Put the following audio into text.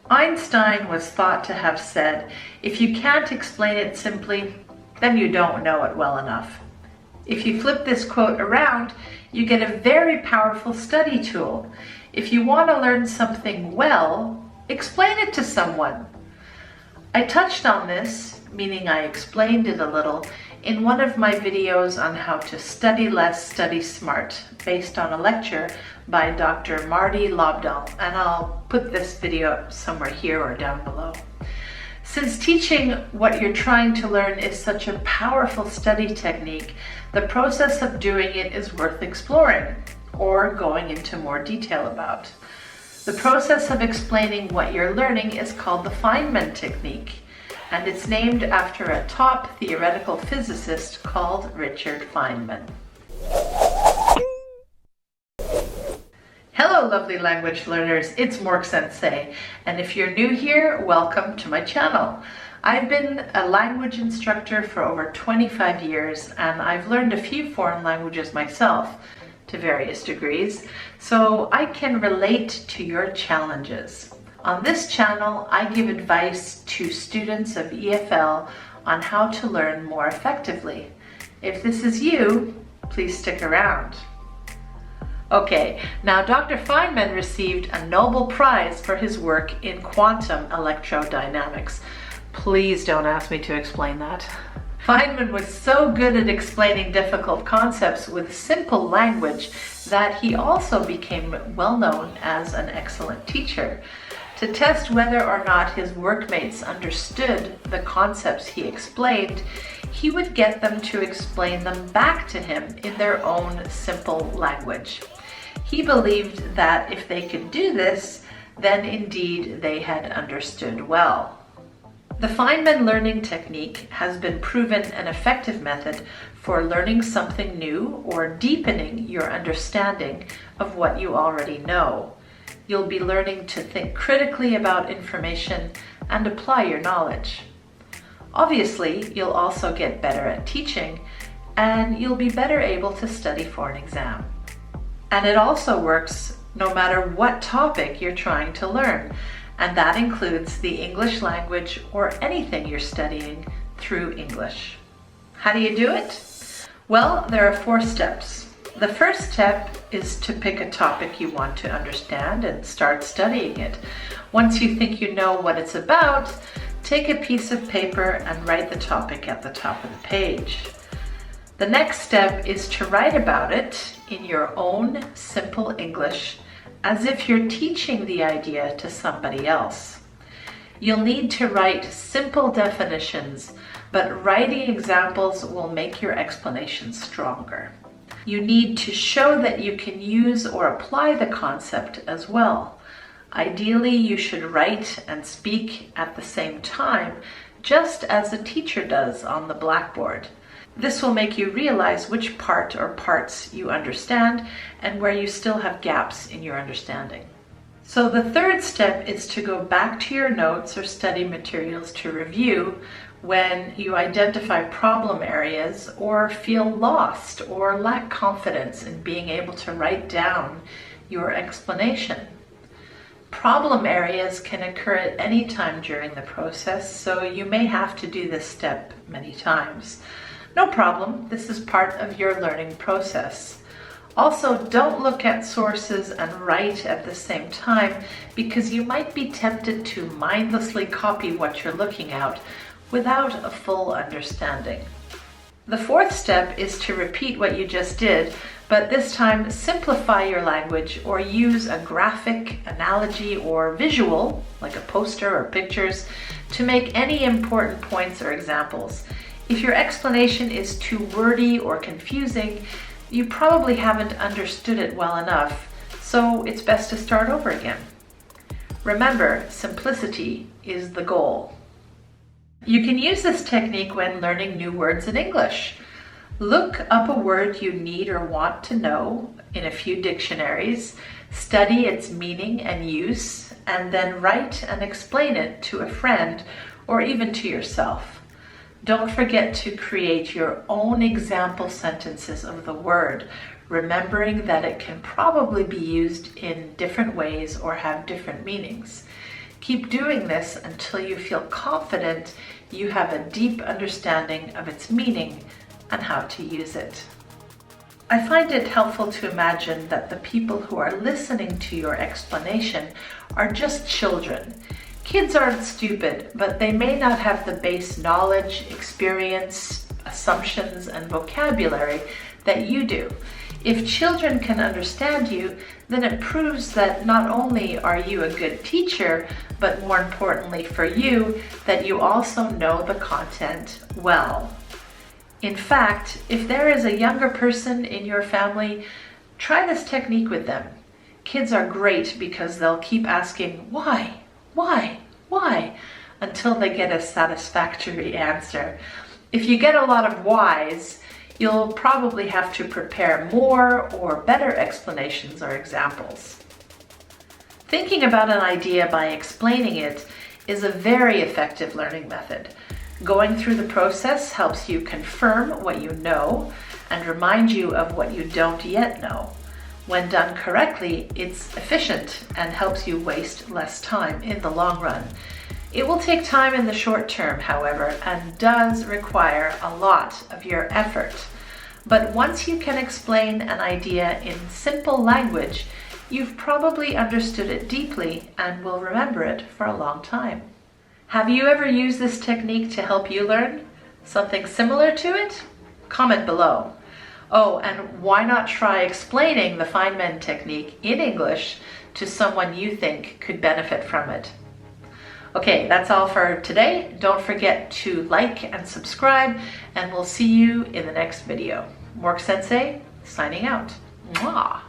Einstein was thought to have said, "If you can't explain it simply, then you don't know it well enough." If you flip this quote around, you get a very powerful study tool. If you want to learn something well, explain it to someone. I touched on this, meaning I explained it a little, in one of my videos on how to study less, study smart, based on a lecture by Dr. Marty Lobdell, and I'll put this video up somewhere here or down below. Since teaching what you're trying to learn is such a powerful study technique, the process of doing it is worth exploring or going into more detail about. The process of explaining what you're learning is called the Feynman Technique, and it's named after a top theoretical physicist called Richard Feynman. Hello lovely language learners, it's MORKSENSEI, and if you're new here, welcome to my channel. I've been a language instructor for over 25 years and I've learned a few foreign languages myself to various degrees, so I can relate to your challenges. On this channel, I give advice to students of EFL on how to learn more effectively. If this is you, please stick around. Okay, now Dr. Feynman received a Nobel Prize for his work in quantum electrodynamics. Please don't ask me to explain that. Feynman was so good at explaining difficult concepts with simple language that he also became well known as an excellent teacher. To test whether or not his workmates understood the concepts he explained, he would get them to explain them back to him in their own simple language. He believed that if they could do this, then indeed they had understood well. The Feynman learning technique has been proven an effective method for learning something new or deepening your understanding of what you already know. You'll be learning to think critically about information and apply your knowledge. Obviously, you'll also get better at teaching, and you'll be better able to study for an exam. And it also works no matter what topic you're trying to learn, and that includes the English language or anything you're studying through English. How do you do it? Well, there are 4 steps. The first step is to pick a topic you want to understand and start studying it. Once you think you know what it's about, take a piece of paper and write the topic at the top of the page. The next step is to write about it in your own simple English, as if you're teaching the idea to somebody else. You'll need to write simple definitions, but writing examples will make your explanation stronger. You need to show that you can use or apply the concept as well. Ideally, you should write and speak at the same time, just as a teacher does on the blackboard. This will make you realize which part or parts you understand and where you still have gaps in your understanding. So the third step is to go back to your notes or study materials to review when you identify problem areas or feel lost or lack confidence in being able to write down your explanation. Problem areas can occur at any time during the process, so you may have to do this step many times. No problem, this is part of your learning process. Also, don't look at sources and write at the same time, because you might be tempted to mindlessly copy what you're looking at without a full understanding. The fourth step is to repeat what you just did, but this time simplify your language or use a graphic, analogy, or visual, like a poster or pictures, to make any important points or examples. If your explanation is too wordy or confusing, you probably haven't understood it well enough, so it's best to start over again. Remember, simplicity is the goal. You can use this technique when learning new words in English. Look up a word you need or want to know in a few dictionaries, study its meaning and use, and then write and explain it to a friend or even to yourself. Don't forget to create your own example sentences of the word, remembering that it can probably be used in different ways or have different meanings. Keep doing this until you feel confident you have a deep understanding of its meaning and how to use it. I find it helpful to imagine that the people who are listening to your explanation are just children. Kids aren't stupid, but they may not have the base knowledge, experience, assumptions, and vocabulary that you do. If children can understand you, then it proves that not only are you a good teacher, but more importantly for you, that you also know the content well. In fact, if there is a younger person in your family, try this technique with them. Kids are great because they'll keep asking, why, until they get a satisfactory answer. If you get a lot of whys, you'll probably have to prepare more or better explanations or examples. Thinking about an idea by explaining it is a very effective learning method. Going through the process helps you confirm what you know and remind you of what you don't yet know. When done correctly, it's efficient and helps you waste less time in the long run. It will take time in the short term, however, and does require a lot of your effort. But once you can explain an idea in simple language, you've probably understood it deeply and will remember it for a long time. Have you ever used this technique to help you learn? Something similar to it? Comment below. Oh, and why not try explaining the Feynman Technique in English to someone you think could benefit from it? Okay, that's all for today. Don't forget to like and subscribe, and we'll see you in the next video. MORKSENSEI signing out. Mwah!